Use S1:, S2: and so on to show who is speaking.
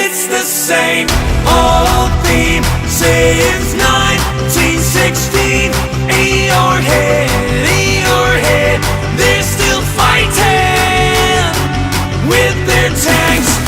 S1: it's the same old theme since 1916. In your head, they're still fighting with their tanks